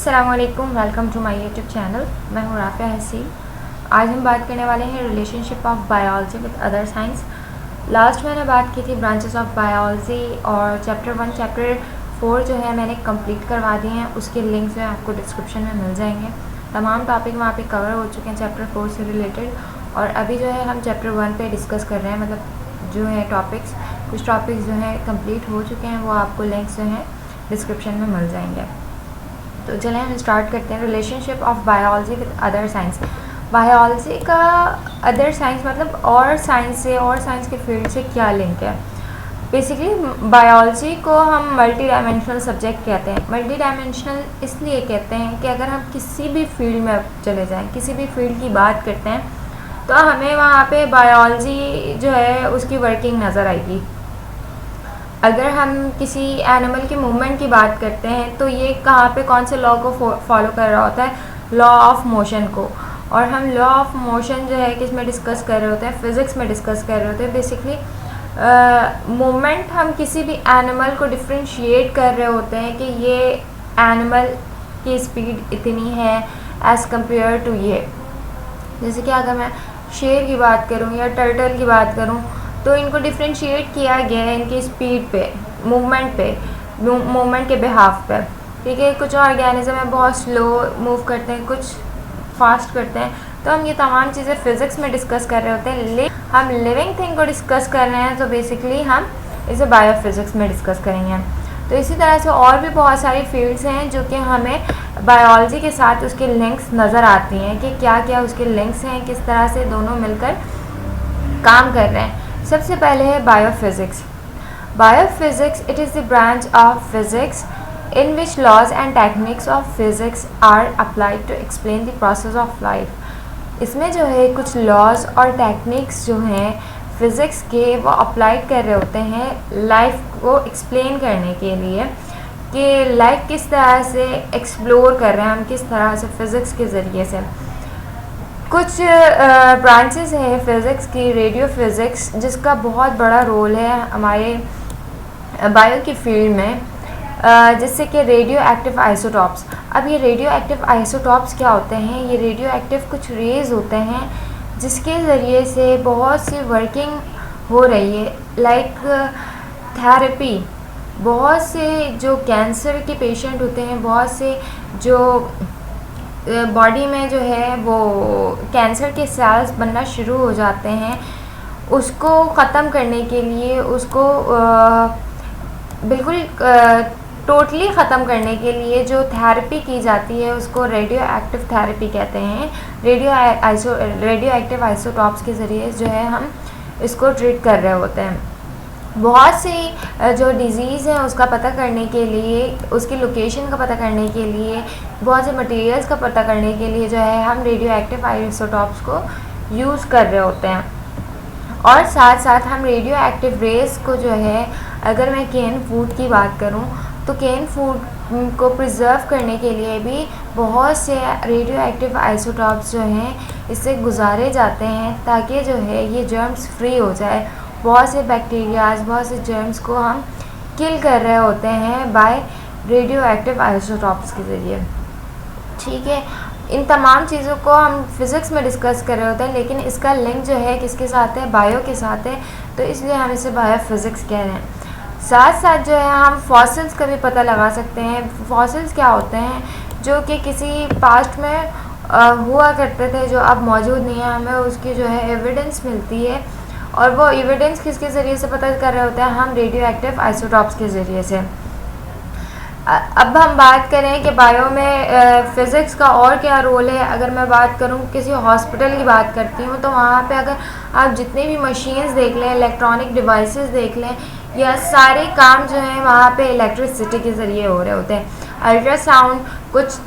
अस्सलामुअलैकुम, welcome to my YouTube channel. मैं हूँ राफ़िया हसीन। आज हम बात करने वाले हैं relationship of biology with other science. Last मैंने बात की थी ब्रांचेस ऑफ बायोलॉजी और चैप्टर 1 चैप्टर 4 जो है मैंने कंप्लीट करवा दिए हैं। उसके लिंक जो है आपको डिस्क्रिप्शन में मिल जाएंगे। तमाम टॉपिक वहाँ पे कवर हो चुके हैं चैप्टर 4 से रिलेटेड, और अभी जो है हम चैप्टर 1 पे डिस्कस कर रहे हैं। मतलब जो है टॉपिक्स, कुछ टॉपिक्स जो हैं कंप्लीट हो चुके हैं, वो आपको लिंक्स जो हैं डिस्क्रिप्शन में मिल जाएंगे। तो चलें हम स्टार्ट करते हैं। Relationship of biology with other science. Biology का अदर साइंस मतलब और साइंस से, और साइंस के फील्ड से क्या लिंक है। बेसिकली बायोलॉजी को हम मल्टी डायमेंशनल सब्जेक्ट कहते हैं। मल्टी डायमेंशनल इसलिए कहते हैं कि अगर हम किसी भी फील्ड में चले जाएं, किसी भी फील्ड की बात करते हैं, तो हमें वहाँ पे बायोलॉजी जो है उसकी वर्किंग नज़र आएगी। अगर हम किसी एनिमल की मूवमेंट की बात करते हैं तो ये कहाँ पे कौन से लॉ को फॉलो कर रहा होता है, लॉ ऑफ मोशन को। और हम लॉ ऑफ मोशन जो है किस में डिस्कस कर रहे होते हैं, फिज़िक्स में डिस्कस कर रहे होते हैं। बेसिकली मूवमेंट हम किसी भी एनिमल को डिफ्रेंशिएट कर रहे होते हैं कि ये एनिमल की स्पीड इतनी है एज़ कम्पेयर टू ये। जैसे कि अगर मैं शेर की बात करूँ या टर्टल की बात करूँ, तो इनको डिफ्रेंशिएट किया गया है इनकी स्पीड पे, मूवमेंट के बिहाफ पे। ठीक है, कुछ ऑर्गेनिज्म है बहुत स्लो मूव करते हैं, कुछ फास्ट करते हैं। तो हम ये तमाम चीज़ें फ़िज़िक्स में डिस्कस कर रहे होते हैं, लेकिन हम लिविंग थिंग को डिस्कस कर रहे हैं तो बेसिकली हम इसे बायोफिज़िक्स में डिस्कस करेंगे। तो इसी तरह से और भी बहुत सारी फील्ड्स हैं जो कि हमें बायोलॉजी के साथ उसके लिंक्स नज़र आती हैं कि क्या क्या उसके लिंक्स हैं, किस तरह से दोनों मिलकर काम कर रहे हैं। सबसे पहले है biophysics. Biophysics it is the branch of physics in which laws and techniques of physics are applied to explain the process of life. इसमें जो है कुछ लॉज और टेक्निक्स जो हैं फ़िज़िक्स के, वो अप्लाइड कर रहे होते हैं लाइफ को एक्सप्लेन करने के लिए कि लाइफ किस तरह से एक्सप्लोर कर रहे हैं हम, किस तरह से फ़िज़िक्स के ज़रिए से। कुछ ब्रांचेस हैं फ़िज़िक्स की, रेडियो फिज़िक्स, जिसका बहुत बड़ा रोल है हमारे बायो की फील्ड में, जिससे कि रेडियो एक्टिव आइसोटॉप्स। अब ये रेडियो एक्टिव आइसोटॉप्स क्या होते हैं, ये रेडियो एक्टिव कुछ रेज़ होते हैं जिसके ज़रिए से बहुत सी वर्किंग हो रही है, लाइक थेरेपी। बहुत से जो कैंसर के पेशेंट होते हैं, बहुत से जो बॉडी में जो है वो कैंसर के सेल्स बनना शुरू हो जाते हैं, उसको ख़त्म करने के लिए, उसको बिल्कुल टोटली ख़त्म करने के लिए जो थेरेपी की जाती है उसको रेडियो एक्टिव थेरेपी कहते हैं। रेडियो एक्टिव आइसोटॉप्स के ज़रिए जो है हम इसको ट्रीट कर रहे होते हैं। बहुत सी जो डिज़ीज़ है उसका पता करने के लिए, उसकी लोकेशन का पता करने के लिए, बहुत से मटेरियल्स का पता करने के लिए जो है हम रेडियो एक्टिव आइसोटॉप्स को यूज़ कर रहे होते हैं। और साथ साथ हम रेडियो एक्टिव रेस को जो है, अगर मैं केन फूड की बात करूं, तो केन फूड को प्रिजर्व करने के लिए भी बहुत से रेडियो एक्टिव आइसोटॉप्स जो हैं इससे गुजारे जाते हैं ताकि जो है ये जर्म्स फ्री हो जाए। बहुत से बैक्टीरियाज, बहुत से जर्म्स को हम किल कर रहे होते हैं बाय रेडियो एक्टिव आइसोटॉप्स के ज़रिए। ठीक है, इन तमाम चीज़ों को हम फिज़िक्स में डिस्कस कर रहे होते हैं, लेकिन इसका लिंक जो है किसके साथ है, बायो के साथ है, तो इसलिए हम इसे बायोफिज़िक्स कह रहे हैं। साथ साथ जो है हम फॉसिल्स का भी पता लगा सकते हैं। फॉसिल्स क्या होते हैं, जो कि किसी पास्ट में हुआ करते थे, जो अब मौजूद नहीं है, हमें उसकी जो है एविडेंस मिलती है। और वो एविडेंस किसके ज़रिए से पता कर रहे होते हैं, हम रेडियो एक्टिव आइसोटॉप्स के ज़रिए से। अब हम बात करें कि बायो में फ़िज़िक्स का और क्या रोल है। अगर मैं बात करूं, किसी हॉस्पिटल की बात करती हूं, तो वहाँ पे अगर आप जितने भी मशीन्स देख लें, इलेक्ट्रॉनिक डिवाइसेस देख लें, या सारे काम जो हैं वहाँ पे इलेक्ट्रिसिटी के ज़रिए हो रहे होते हैं। अल्ट्रासाउंड, कुछ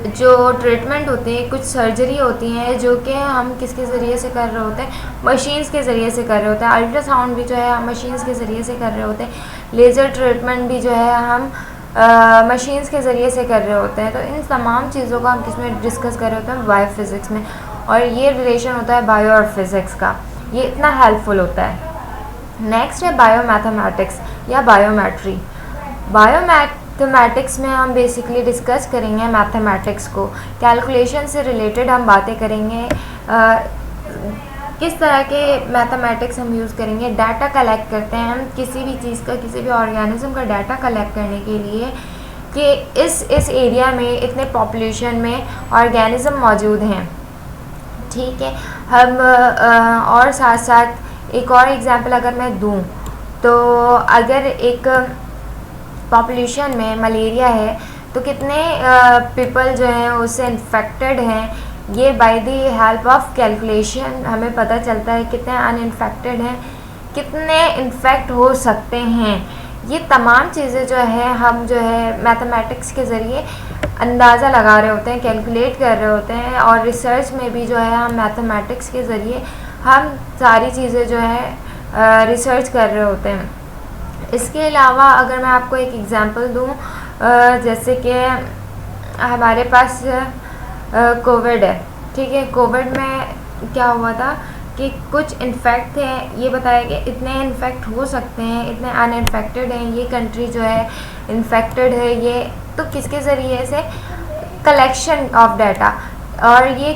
जो ट्रीटमेंट होती है, कुछ सर्जरी होती हैं जो कि हम किसके ज़रिए से कर रहे होते हैं, मशीन्स के ज़रिए से कर रहे होते हैं। अल्ट्रासाउंड भी जो है हम मशीन्स के ज़रिए से कर रहे होते हैं। लेज़र ट्रीटमेंट भी जो है हम मशीन्स के ज़रिए से कर रहे होते हैं। तो इन तमाम चीज़ों को हम किस में डिस्कस कर रहे होते हैं, बायोफिज़िक्स में। और ये रिलेशन होता है बायो और फिज़िक्स का, ये इतना हेल्पफुल होता है। नेक्स्ट है बायोमैथमेटिक्स या बायोमेट्री। थीमेटिक्स में हम बेसिकली डिस्कस करेंगे मैथमेटिक्स को, कैलकुलेशन से रिलेटेड हम बातें करेंगे, किस तरह के मैथमेटिक्स हम यूज़ करेंगे। डाटा कलेक्ट करते हैं हम किसी भी चीज़ का, किसी भी ऑर्गेनिज्म का डाटा कलेक्ट करने के लिए कि इस एरिया में इतने पॉपुलेशन में ऑर्गेनिज्म मौजूद हैं, ठीक है। हम और साथ साथ एक और एग्जांपल अगर मैं दूं तो अगर एक पॉपुलेशन में मलेरिया है तो कितने पीपल जो हैं उससे इन्फेक्टेड हैं, ये by the help of calculation हमें पता चलता है। कितने अनइन्फेक्टेड हैं, कितने इन्फेक्ट हो सकते हैं, ये तमाम चीज़ें जो है हम जो है मैथमेटिक्स के ज़रिए अंदाज़ा लगा रहे होते हैं, कैलकुलेट कर रहे होते हैं। और रिसर्च में भी जो है हम मैथमेटिक्स के ज़रिए हम सारी चीज़ें जो है रिसर्च कर रहे होते हैं। इसके अलावा अगर मैं आपको एक एग्ज़ाम्पल दूँ, जैसे कि हमारे पास कोविड है, ठीक है। कोविड में क्या हुआ था कि कुछ इन्फेक्ट थे, ये बताया कि इतने इन्फेक्ट हो सकते हैं, इतने अनइन्फेक्टेड हैं, ये कंट्री जो है इन्फेक्टेड है। ये तो किसके ज़रिए से, कलेक्शन ऑफ डाटा, और ये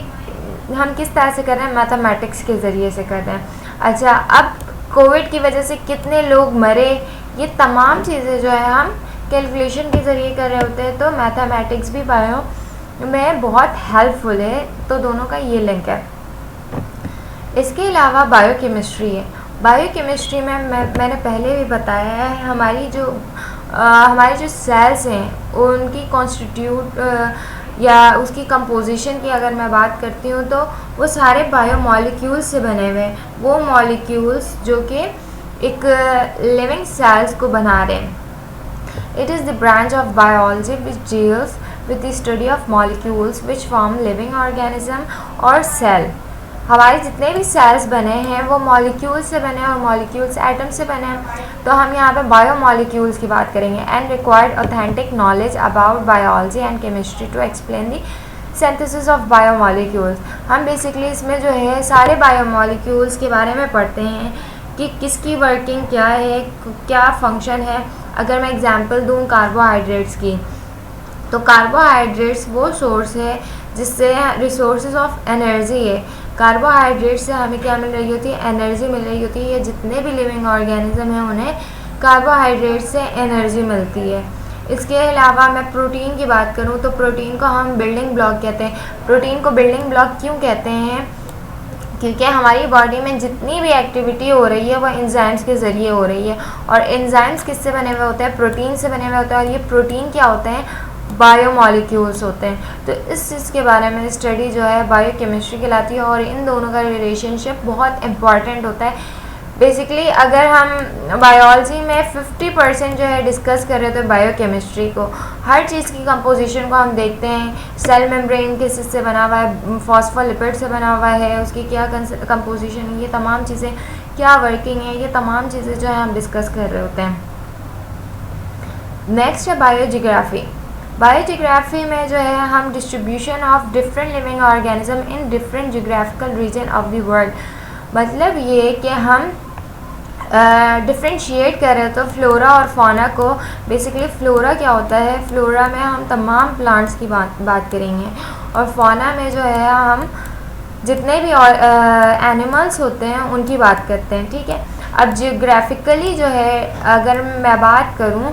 हम किस तरह से कर रहे हैं, मैथमेटिक्स के ज़रिए से कर रहे हैं। अच्छा, अब कोविड की वजह से कितने लोग मरे, ये तमाम चीज़ें जो है हम कैलकुलेशन के ज़रिए कर रहे होते हैं। तो मैथमेटिक्स भी बायो में बहुत हेल्पफुल है, तो दोनों का ये लिंक है। इसके अलावा बायोकेमिस्ट्री है। बायोकेमिस्ट्री में मैंने पहले भी बताया है, हमारे जो सेल्स हैं उनकी कॉन्स्टिट्यूट या उसकी कंपोजिशन की अगर मैं बात करती हूँ तो वो सारे बायोमॉलिक्यूल्स से बने हुए हैं। वो मॉलिक्यूल्स जो कि एक लिविंग सेल्स को बना रहे हैं। It is the branch of biology which deals with the study of molecules which form living organism और सेल। हमारे जितने भी सेल्स बने हैं वो मॉलिक्यूल्स से बने हैं, और मॉलिक्यूल्स एटम से बने हैं। तो हम यहाँ पे बायोमॉलिक्यूल्स की बात करेंगे। And required authentic knowledge about biology and chemistry to explain the synthesis of biomolecules. हम बेसिकली इसमें जो है सारे बायोमॉलिक्यूल्स के बारे में पढ़ते हैं कि किसकी वर्किंग क्या है, क्या फंक्शन है। अगर मैं एग्जांपल दूँ कार्बोहाइड्रेट्स की, तो कार्बोहाइड्रेट्स वो सोर्स है जिससे रिसोर्सेज ऑफ एनर्जी है। कार्बोहाइड्रेट से हमें क्या मिल रही होती है, एनर्जी मिल रही होती है। जितने भी लिविंग ऑर्गेनिज्म हैं उन्हें कार्बोहाइड्रेट से एनर्जी मिलती है। इसके अलावा मैं प्रोटीन की बात करूं तो प्रोटीन को हम बिल्डिंग ब्लॉक कहते हैं। प्रोटीन को बिल्डिंग ब्लॉक क्यों कहते हैं, क्योंकि हमारी बॉडी में जितनी भी एक्टिविटी हो रही है वो एंजाइम्स के ज़रिए हो रही है। और एंजाइम्स किससे बने हुए होते हैं, प्रोटीन से बने हुए होते हैं। और ये प्रोटीन क्या होते हैं, बायोमॉलिक्यूल्स होते हैं। तो इस चीज़ के बारे में स्टडी जो है बायोकेमिस्ट्री कहलाती है, और इन दोनों का रिलेशनशिप बहुत इम्पॉर्टेंट होता है। बेसिकली अगर हम बायोलॉजी में 50% जो है डिस्कस कर रहे थे बायोकेमिस्ट्री को, हर चीज़ की कंपोजिशन को हम देखते हैं। सेल मेम्ब्रेन किस चीज़ से बना हुआ है, फॉस्फोलिपिड से बना हुआ है, उसकी क्या कंपोजिशन है, ये तमाम चीज़ें क्या वर्किंग है, ये तमाम चीज़ें जो है हम डिस्कस कर रहे होते हैं। नेक्स्ट है बायोजियोग्राफी। बायोजियोग्राफी में जो है हम distribution of different living organism in different geographical region of the world. मतलब ये कि हम डिफ्रेंशिएट कर रहे हैं तो फ्लोरा और फौना को। बेसिकली फ्लोरा क्या होता है, फ्लोरा में हम तमाम प्लांट्स की बात करेंगे, और फौना में जो है हम जितने भी एनिमल्स होते हैं उनकी बात करते हैं, ठीक है। अब जियोग्राफिकली जो है अगर मैं बात करूं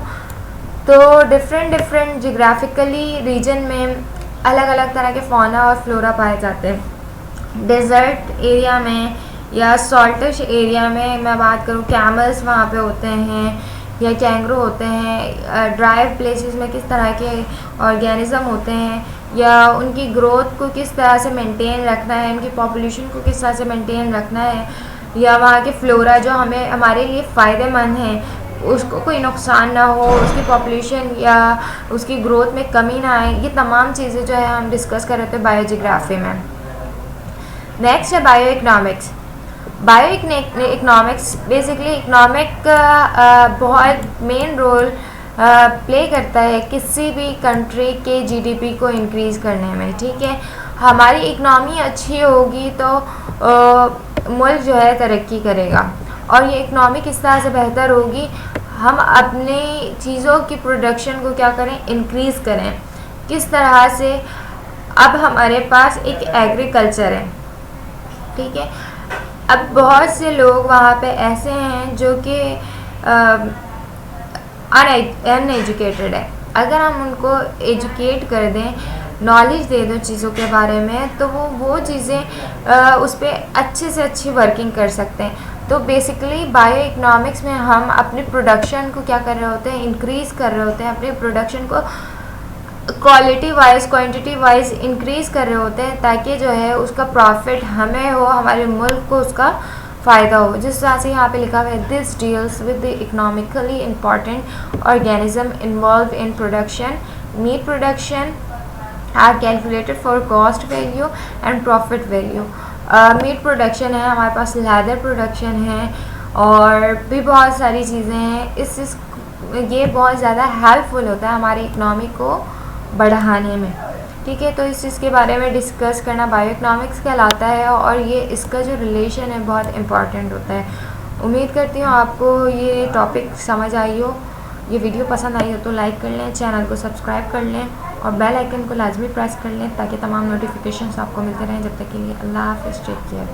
तो डिफरेंट जियोग्राफिकली रीजन में अलग अलग तरह के फौना और फ्लोरा पाए जाते हैं। डेजर्ट एरिया में या सॉल्टिश एरिया में मैं बात करूँ, कैमल्स वहाँ पे होते हैं या कैंगरू होते हैं। ड्राई प्लेसेस में किस तरह के ऑर्गेनिज्म होते हैं, या उनकी ग्रोथ को किस तरह से मेंटेन रखना है, उनकी पॉपुलेशन को किस तरह से मेंटेन रखना है, या वहाँ के फ्लोरा जो हमारे लिए फ़ायदेमंद हैं उसको कोई नुकसान ना हो, उसकी पॉपुलेशन या उसकी ग्रोथ में कमी ना आए। ये तमाम चीज़ें जो है हम डिस्कस कर रहे थे बायोजियोग्राफी में। नेक्स्ट है bio economics. Bio economics basically economic का बहुत मेन रोल प्ले करता है किसी भी कंट्री के जीडीपी को इंक्रीज़ करने में, ठीक है। हमारी इकनॉमी अच्छी होगी तो मुल्क जो है तरक्की करेगा, और ये इकनॉमी किस तरह से बेहतर होगी, हम अपने चीज़ों की प्रोडक्शन को क्या करें, इंक्रीज़ करें। किस तरह से, अब हमारे पास एक एग्रीकल्चर है, ठीक है। अब बहुत से लोग वहाँ पे ऐसे हैं जो कि अनएजुकेटेड है। अगर हम उनको एजुकेट कर दें, नॉलेज दे दो चीज़ों के बारे में, तो वो चीज़ें उस पर अच्छे से अच्छी वर्किंग कर सकते हैं। तो बेसिकली बायो इकोनॉमिक्स में हम अपनी प्रोडक्शन को क्या कर रहे होते हैं, इंक्रीज़ कर रहे होते हैं, अपनी प्रोडक्शन को quality wise quantity wise increase कर रहे होते हैं, ताकि जो है उसका प्रॉफिट हमें हो, हमारे मुल्क को उसका फ़ायदा हो। जिस तरह से यहाँ पे लिखा हुआ है, this deals with the economically important organism involve in production. Meat production are calculated for cost value and profit value. Meat production है, हमारे पास लेदर प्रोडक्शन है, और भी बहुत सारी चीज़ें हैं। ये बहुत ज़्यादा हेल्पफुल होता है हमारी इकनॉमी को बढ़ाने में, ठीक है। तो इस चीज़ के बारे में डिस्कस करना बायो इकोनॉमिक्स कहलाता है, और ये इसका जो रिलेशन है बहुत इम्पॉर्टेंट होता है। उम्मीद करती हूँ आपको ये टॉपिक समझ आई हो। ये वीडियो पसंद आई हो तो लाइक कर लें, चैनल को सब्सक्राइब कर लें, और बेल आइकन को लाजमी प्रेस कर लें, ताकि तमाम नोटिफिकेशंस आपको मिलते रहें। जब तक के लिए अल्लाह हाफ़िज़, टेक केयर।